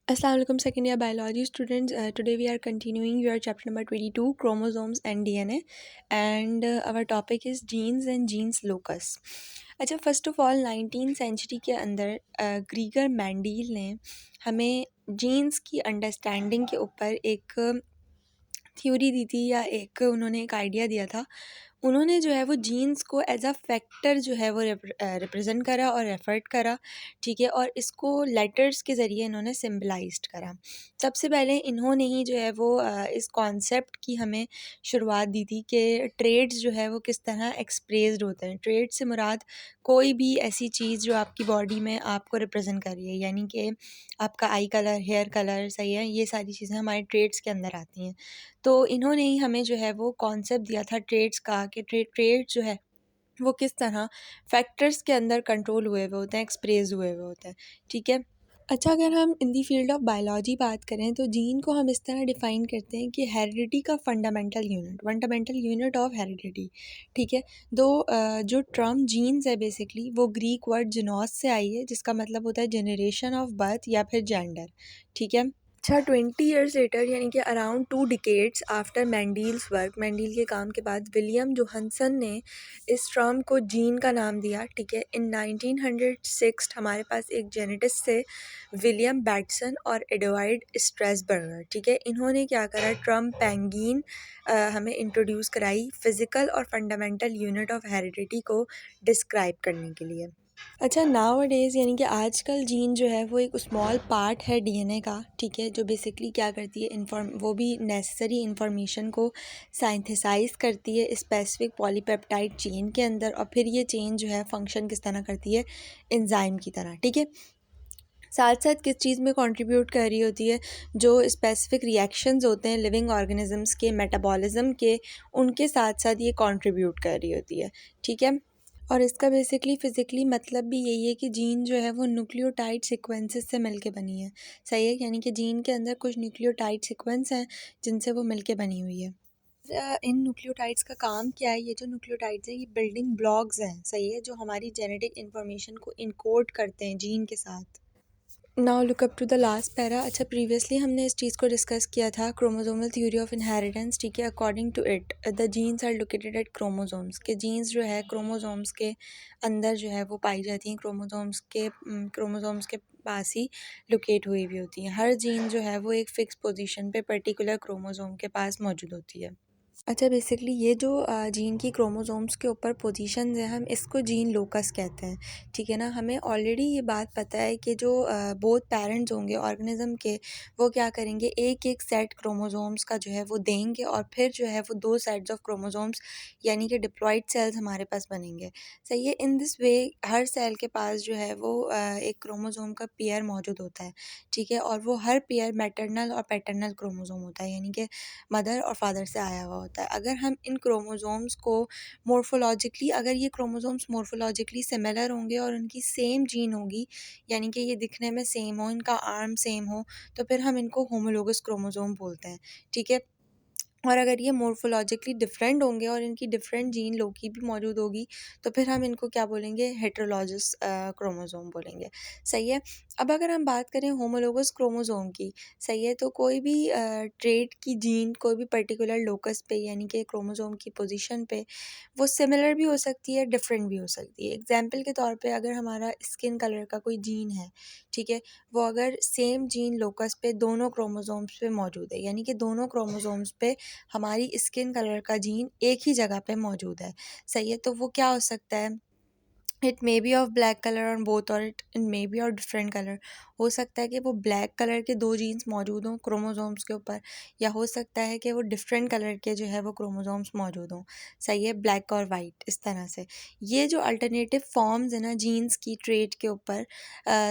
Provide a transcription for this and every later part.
Assalamu alaikum second year biology students. Today we are continuing your chapter number 22 chromosomes and DNA and our topic is genes and genes locus. अच्छा first of all 19th century के अंदर ग्रीगर मैंडील ने हमें jeans की understanding के ऊपर एक theory दी थी या एक उन्होंने एक आइडिया दिया था। उन्होंने जो है वो जीन्स को एज अ फैक्टर जो है वो रिप्रेजेंट करा और एफर्ट करा, ठीक है, और इसको लेटर्स के ज़रिए इन्होंने सिम्बलाइज्ड करा। सबसे पहले इन्होंने ही जो है वो इस कॉन्सेप्ट की हमें शुरुआत दी थी कि ट्रेड्स जो है वो किस तरह एक्सप्रेस्ड होते हैं। ट्रेड से मुराद कोई भी ऐसी चीज़ जो आपकी बॉडी में आपको रिप्रेजेंट कर रही है, यानी कि आपका आई कलर, हेयर कलर, सही है, ये सारी चीज़ें हमारे ट्रेड्स के अंदर आती हैं। तो इन्होंने ही हमें जो है वो कॉन्सेप्ट दिया था ट्रेड्स का कि ट्रेड जो है वो किस तरह फैक्टर्स के अंदर कंट्रोल हुए हुए होते हैं, एक्सप्रेस हुए हुए होते हैं, ठीक है। अच्छा, अगर हम इन दी फील्ड ऑफ बायोलॉजी बात करें तो जीन को हम इस तरह डिफ़ाइन करते हैं कि हेरिडिटी का फंडामेंटल यूनिट ऑफ हेरिडिटी, ठीक है। जो टर्म जीन्स है बेसिकली वो ग्रीक वर्ड जिनोस से आई है, जिसका मतलब होता है जनरेशन ऑफ बर्थ या फिर जेंडर, ठीक है। अच्छा, 20 ईयर्स लेटर यानी कि अराउंड 2 डिकेड्स आफ्टर मैंडील्स वर्क, मैंडील के काम के बाद विलियम जोहानसन ने इस टर्म को जीन का नाम दिया, ठीक है। इन 1906 हमारे पास एक जेनेटिस्ट थे विलियम बैटसन और एडवार्ड स्ट्रेसबर्गर, ठीक है। इन्होंने क्या करा, टर्म पेंगीन हमें इंट्रोड्यूस कराई फिज़िकल और फंडामेंटल यूनिट ऑफ हेरिडिटी को डिस्क्राइब करने के लिए। अच्छा, नाउ डेज़ यानी कि आजकल जीन जो है वो एक स्मॉल पार्ट है डीएनए का, ठीक है, जो बेसिकली क्या करती है, वो भी नेसेसरी इंफॉर्मेशन को साइंथेसाइज करती है स्पेसिफिक पॉलीपेप्टाइड चेन के अंदर, और फिर ये चेन जो है फंक्शन किस तरह करती है, एंजाइम की तरह, ठीक है। साथ साथ किस चीज़ में कंट्रीब्यूट कर रही होती है, जो स्पेसिफिक रिएक्शंस होते हैं लिविंग ऑर्गेनिजम्स के मेटाबॉलिज्म के, उनके साथ साथ ये कंट्रीब्यूट कर रही होती है, ठीक है। और इसका बेसिकली फ़िज़िकली मतलब भी यही है कि जीन जो है वो न्यूक्लियोटाइड सीक्वेंसेस से मिलके बनी है, सही है, यानी कि जीन के अंदर कुछ न्यूक्लियोटाइड सीक्वेंस हैं जिनसे वो मिलके बनी हुई है। इन न्यूक्लियोटाइड्स का काम क्या है, ये जो न्यूक्लियोटाइड्स हैं ये बिल्डिंग ब्लॉक्स हैं, सही है, जो हमारी जेनेटिक इन्फॉर्मेशन को इनकोड करते हैं जीन के साथ। Now look up to the last para. अच्छा, प्रीवियसली हमने इस चीज़ को डिस्कस किया था, क्रोमोसोमल थ्योरी ऑफ इनहेरिटेंस, ठीक है। According to it the genes are located at chromosomes, के जीन्स जो है क्रोमोसोम्स के अंदर जो है वो पाई जाती हैं, क्रोमोसोम्स के पास ही लोकेट हुई भी होती हैं। हर जीन जो है वो एक फ़िक्स पोजीशन पे पर्टिकुलर क्रोमोसोम के पास मौजूद होती है। अच्छा, बेसिकली ये जो जीन की क्रोमोसोम्स के ऊपर पोजीशंस हैं, हम इसको जीन लोकस कहते हैं, ठीक है ना। हमें ऑलरेडी ये बात पता है कि जो बोथ पेरेंट्स होंगे ऑर्गेनिज्म के, वो क्या करेंगे, एक एक सेट क्रोमोसोम्स का जो है वो देंगे, और फिर जो है वो 2 सेट्स ऑफ क्रोमोसोम्स यानी कि डिप्लॉइड सेल्स हमारे पास बनेंगे, सही है। In this way her cell के पास जो है वो एक क्रोमोसोम का पेयर मौजूद होता है, ठीक है, और वो हर पेयर मैटरनल और पैटर्नल क्रोमोसोम होता है, यानी कि मदर और फादर से आया हुआ होता है। अगर हम इन क्रोमोसोम्स को अगर ये क्रोमोसोम्स मॉर्फोलॉजिकली सिमिलर होंगे और उनकी सेम जीन होगी, यानी कि ये दिखने में सेम हो, इनका आर्म सेम हो, तो फिर हम इनको होमोलोगस क्रोमोसोम बोलते हैं, ठीक है। और अगर ये मॉर्फोलॉजिकली डिफरेंट होंगे और इनकी डिफरेंट जीन लोकी भी मौजूद होगी, तो फिर हम इनको क्या बोलेंगे, हेटेरोलॉगस क्रोमोसोम बोलेंगे, सही है। अब अगर हम बात करें होमोलोगस क्रोमोसोम की, सही है, तो कोई भी ट्रेट की जीन कोई भी पर्टिकुलर लोकस पे यानी कि क्रोमोसोम की पोजीशन पे वो सिमिलर भी हो सकती है, डिफरेंट भी हो सकती है। एग्जाम्पल के तौर पे अगर हमारा स्किन कलर का कोई जीन है, ठीक है, वो अगर सेम जीन लोकस पे दोनों क्रोमोसोम्स पे मौजूद है, यानी कि दोनों क्रोमोसोम्स पे हमारी स्किन कलर का जीन एक ही जगह पे मौजूद है, सही है, तो वो क्या हो सकता है, it may be of black colour on both or it may be of different colour. हो सकता है कि वो ब्लैक कलर के 2 जीन्स मौजूद हों क्रोमोसोम्स के ऊपर, या हो सकता है कि वो डिफरेंट कलर के जो है वो क्रोमोसोम्स मौजूद हों, सही है, ब्लैक और वाइट, इस तरह से। ये जो अल्टरनेटिव फॉर्म्स है ना जीन्स की ट्रेट के ऊपर,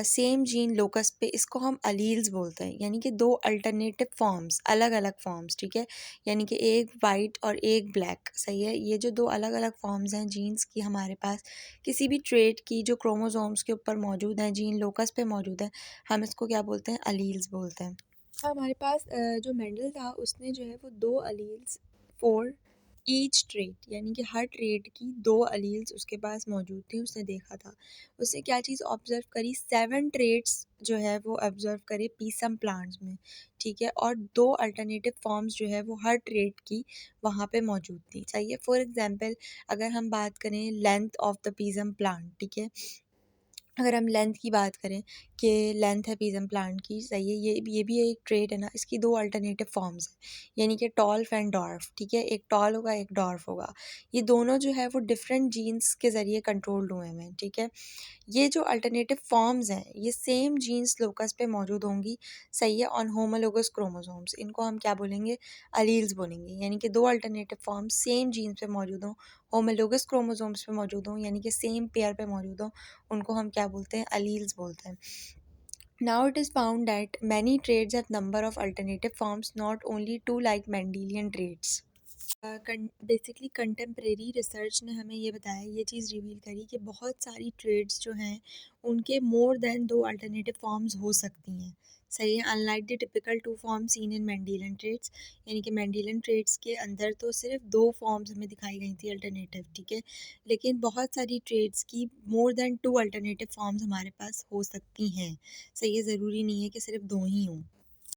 सेम जीन लोकस पे, इसको हम अलील्स बोलते हैं, यानी कि 2 अल्टरनेटिव फॉर्म्स, अलग अलग फॉर्म्स, ठीक है, यानी कि एक वाइट और एक ब्लैक, सही है। ये जो 2 अलग अलग फॉर्म्स हैं जीन्स की हमारे पास किसी भी ट्रेट की जो क्रोमोसोम्स के ऊपर मौजूद हैं, जीन लोकस पे मौजूद है, हम इसको क्या बोलते हैं, अलील्स बोलते हैं। हमारे पास जो मेंडल था उसने जो है वो 2 अलील्स 4 ईच ट्रेट यानी कि हर ट्रेट की 2 अलील्स उसके पास मौजूद थी, उसने देखा था। उसने क्या चीज़ ऑब्ज़र्व करी, 7 ट्रेट्स जो है वो ऑब्ज़र्व करे पीसम प्लांट्स में, ठीक है? और 2 अल्टरनेटिव फॉर्म्स जो है वो हर ट्रेट की वहाँ पे मौजूद थी, सही है? फॉर एग्ज़ाम्पल अगर हम बात करें length of the Pisum plant, ठीक है? अगर हम लेंथ की बात करें कि लेंथ है पीसम प्लांट की, सही है, ये भी एक ट्रेट है ना, इसकी 2 अल्टरनेटिव फॉर्म्स हैं यानी कि टॉल्फ एंड डॉर्फ, ठीक है? एक टॉल होगा एक डॉर्फ होगा। ये दोनों जो है वो डिफरेंट जीन्स के ज़रिए कंट्रोल्ड हुए हैं, ठीक है? ये जो अल्टरनेटिव फॉर्म्स हैं ये सेम जीन्स लोकस पे मौजूद होंगी, सही है, ऑन होमोलोगस क्रोमोसोम्स। इनको हम क्या बोलेंगे, अलील्स बोलेंगे, यानी कि 2 अल्टरनेटिव फॉर्म्स सेम जीन्स पे मौजूद हों, होमोलोगस क्रोमोसोम्स पे मौजूद हों, यानी कि सेम पेयर पे मौजूद हों, उनको हम क्या बोलते हैं, अलील्स बोलते हैं। Now it is found that many traits have number of alternative forms, not only two like Mendelian traits. Basically contemporary research ने हमें ये बताया, ये चीज़ रिवील करी कि बहुत सारी ट्रेड्स जो हैं उनके मोर देन 2 अल्टरनेटिव फॉर्म्स हो सकती हैं, सही है, unlike the typical 2 form seen in Mendelian traits. यानी कि मेंडेलियन ट्रेड्स के अंदर तो सिर्फ 2 फॉर्म्स हमें दिखाई गई थी अल्टरनेटिव, ठीक है, लेकिन बहुत सारी ट्रेड्स की मोर देन 2 अल्टरनेटिव फॉर्म्स हमारे पास हो सकती हैं, सही है, ज़रूरी नहीं है कि सिर्फ 2 ही हों।